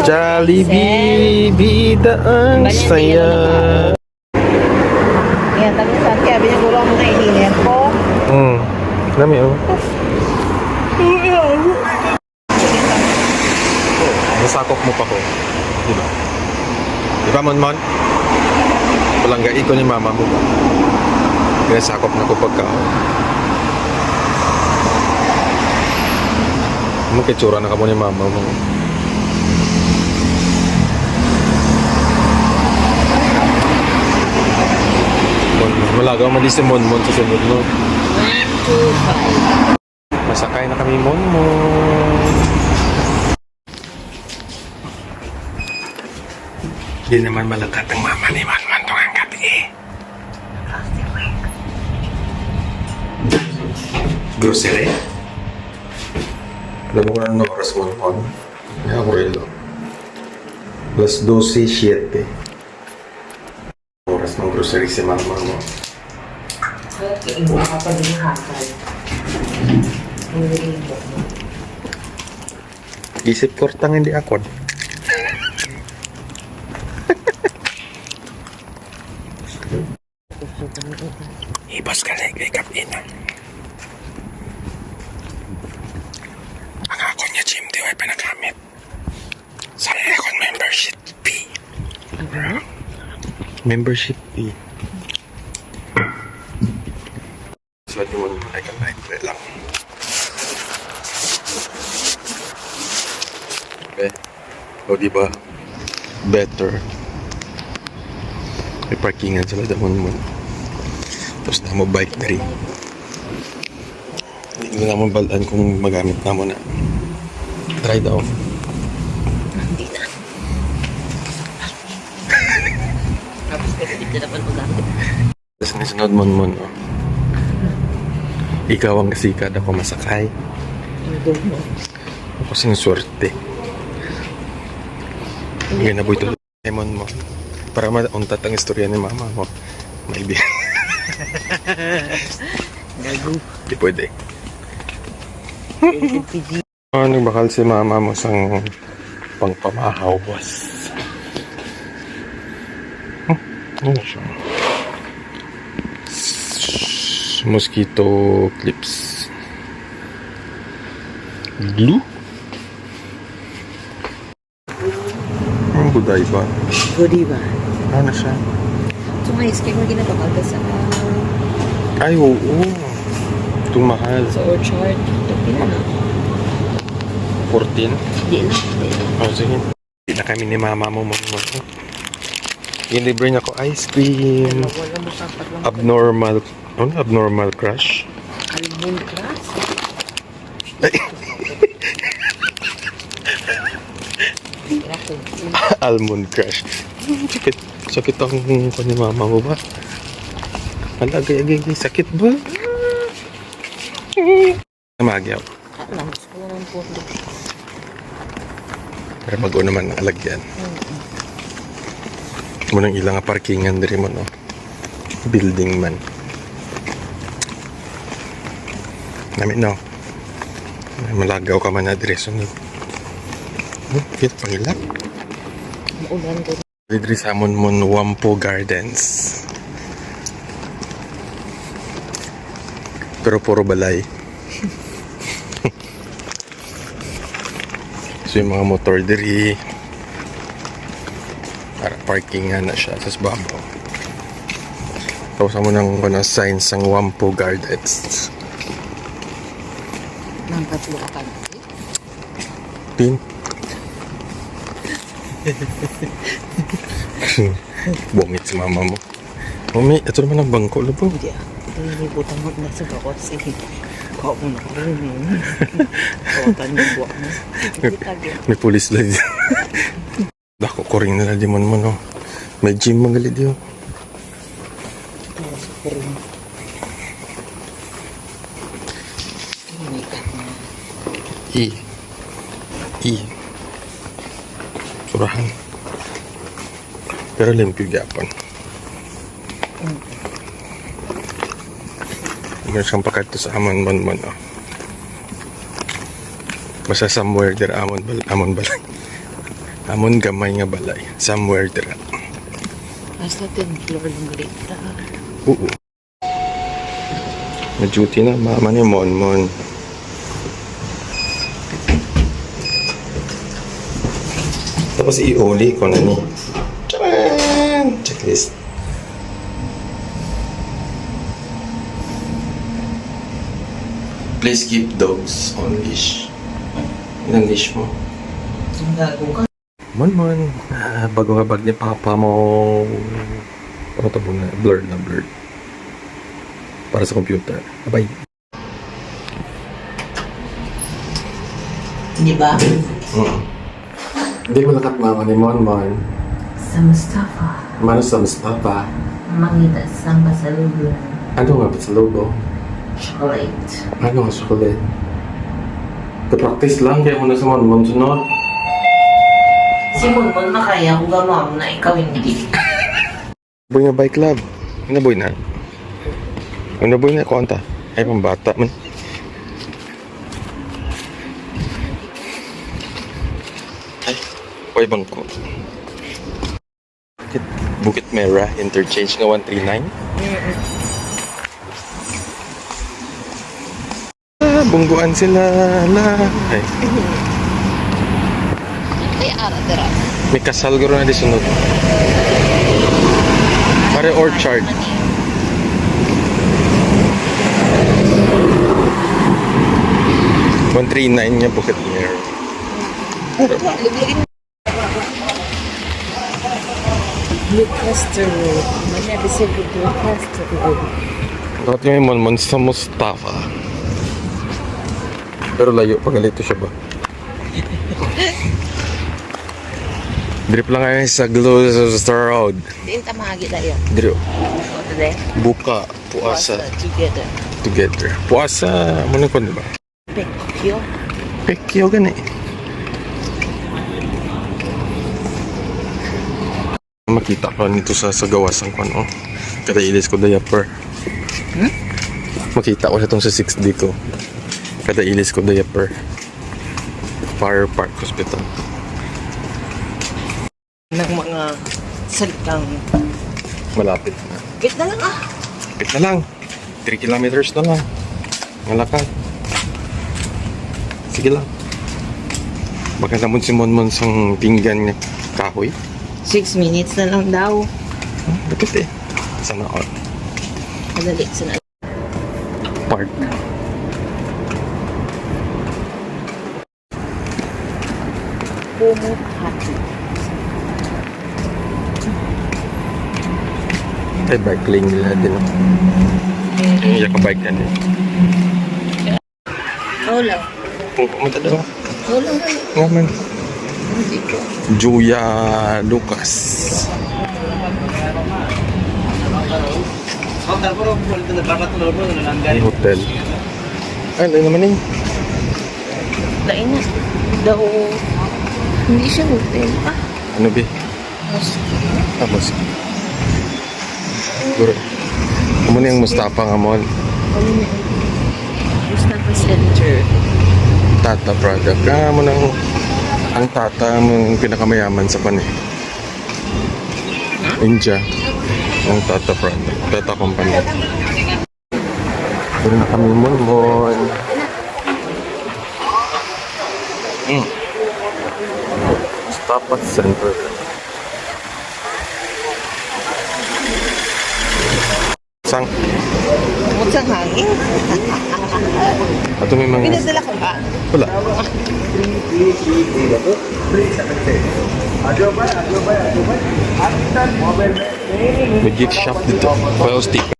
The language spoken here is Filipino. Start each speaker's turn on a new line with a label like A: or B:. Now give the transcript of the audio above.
A: Jollibee, bida ang saya.
B: Yan, sabi niya sa akin, biniguro ang mga ininer ko.
A: Dami oh. Nasakop mo pa ko. Diba? Diba, Monmon? Palanggai ko ni mama mo ba? Kaya sakop na ko pagkaon. Magkitsura na ka mo ni mama mo. Malagaw mo di si Monmon sa sunod no?
B: 1, 2, 5.
A: Masakay na kami Monmon. Di naman malakat ang mama ni Monmon itong ang gabi eh. Grocery? Alam mo kung anong oras Monmon? Kaya ako rin lang. Alas 12:07. Oras ng grocery si mama mo.
B: Okay, ibu ka pa din hakal.
A: Isip kortang hindi ako. Ibas ka na kay Kapina. Ang ako niya Jim, di ay panagamit. Sa akong membership fee. Membership fee. Suwat mo naman ay ka-libre lang. Okay. O diba? Better. May parkingan sila damon mo. Tapos na mo bike na rin. Hindi ko naman balaan kung magamit na mo na. Try daw.
B: Hindi na. Tapos kasi hindi na pa magamit.
A: Tapos nasunod mo mo, no? Ikaw ang kasikad ako masakay. Ako sinuswerte. Hindi na buhay tuloy. Lemon mo. Para mauntat ang istorya ni mama mo. Maybe.
B: Gago.
A: Hindi pwede. Nagbakal si mama mo sang pangpamahaw, boss. Ano siya? Mosquito clips. Glue? Ang buday ba?
B: Goody ba?
A: Ano siya?
B: So nga, iskay mo ginabakal ka sa
A: Ay, oo. Itong mahal.
B: sa orchard. Ito, pila na.
A: 14?
B: Di na, di na.
A: Oh, sige. Hindi na kami ni mama mo. Ilibre niya ko ice cream.
B: Wala mo sapat lang.
A: Abnormal. Ano? Abnormal crush?
B: Almond grass.
A: Almond crush. Sakit. Sakit ang ni mama mo ba? Agay, sakit ba? Namagyaw.
B: Alam, gusto ko naman po.
A: Pero bago naman ang alagyan. Munang ilang parkingan diri mo, no? Building man. Namin, no? Malagaw ka man na diri sunod. Kit pangilak.
B: Maulan ko.
A: Diri sa Monmon Wampo Gardens. Pero puro balay. So yung mga motor diri para parkingan na siya sa babaw. Tapos mo nang sign sang Wampo Gardens.
B: Nang tatlo ka pa.
A: Tin. Bungit si mama mo. Mami, ito naman ang bangko, labo.
B: Hindi ah. Nilibutang mo na sa bakot. Sige. Kau mo na karoon yun. Kawatan yung buwak mo.
A: May pulis lang dyan. Dako ko rin nila di mo naman, no? May gym magalit yun. I. Surahan. Pero limpyo gyapon. Meron siyang pakarto sa amon man, oh. Basta somewhere there amon balay. Amon gamay nga balay. Somewhere dira.
B: Basta 10 floor lang galita.
A: Oo. Na-duty na mama ni Monmon. Tapos i-oli ko na ni. Tcharan! Checklist. Please keep dogs on leash. Ilang leash mo?
B: Ang gago ka.
A: Monmon, bago nga bag ni Papa mo. Ano to na? Blurred na blurred. Para sa computer. Abay.
B: Di ba?
A: Hindi mo lakat mama ni Monmon.
C: Sa Mustafa,
A: Mano sa Mustafa?
C: mangita sa pasalubong,
A: Ano nga ba sa logo?
C: chocolate.
A: Ano nga sukulit? Ka-practice lang kaya mo na sa Monmon sunod.
C: Si Munmon makaya ko gamam na ikaw hindi.
A: Boy nga bike club. Ano boy na? Ano boy na konta? Ay pang bata man. Ay, boy bangko. Bukit Mera, interchange nga 139. Bungguan sila la. Ay,
B: Ay, ara, dira.
A: may kasal garo na di sunod. Pare orchard. 139 niya Bukit Mera.
C: Glucaster Road. Manya bisa Glucaster Road.
A: Dapat yung Monmon sa Mustafa. Pero layo, pagalito siya ba? Drip lang kayo sa Gloucester Road.
B: Diin tamagi tayo.
A: Drip.
B: O, today.
A: Buka, puasa,
B: Together.
A: together. Puasa, mo na ko, di ba?
B: Pekyo.
A: Pekyo gani. Makita ko nito sa gawasan ko, no? Kada ilis ko diaper. Makita ko na itong sa 6D ko. Kada ilis ko diaper. Fire Park Hospital.
B: Ng mga salitang.
A: Malapit na.
B: Wait na lang ah.
A: Malapit na lang. 3 kilometers na lang. Ngalakad. Sige lang. Baka naman si Monmon sang pinggan niya kahoy.
B: 6 minutes na lang daw.
A: Bakit eh? Sana all.
B: Madali sa na.
A: Park.
B: Pumot hati.
A: Ay, bike lane nila din. Yung iya ka bike yan eh.
B: Oo lang.
A: Kung pumunta daw.
B: Oo lang.
A: Nga man.
B: Hindi ko.
A: Julia Lucas. Ay, hotel. Ay, ano naman eh.
B: Lain na. Daw. Hindi siya hotel pa.
A: Ano ba? Tapos. Siguro. Kamo na yung Mustafa nga mo.
B: Mustafa Center.
A: Tata product. Mo nang ang tata mo yung pinakamayaman sa pan eh. India. Ang tata product. Tata company. Pero na kami Monmon. Mustafa Center. Sang.
B: Tungkol sa hangin.
A: Ato may mga...
B: Pinadala ko ba?
A: Wala. May gift shop dito. Well, stick.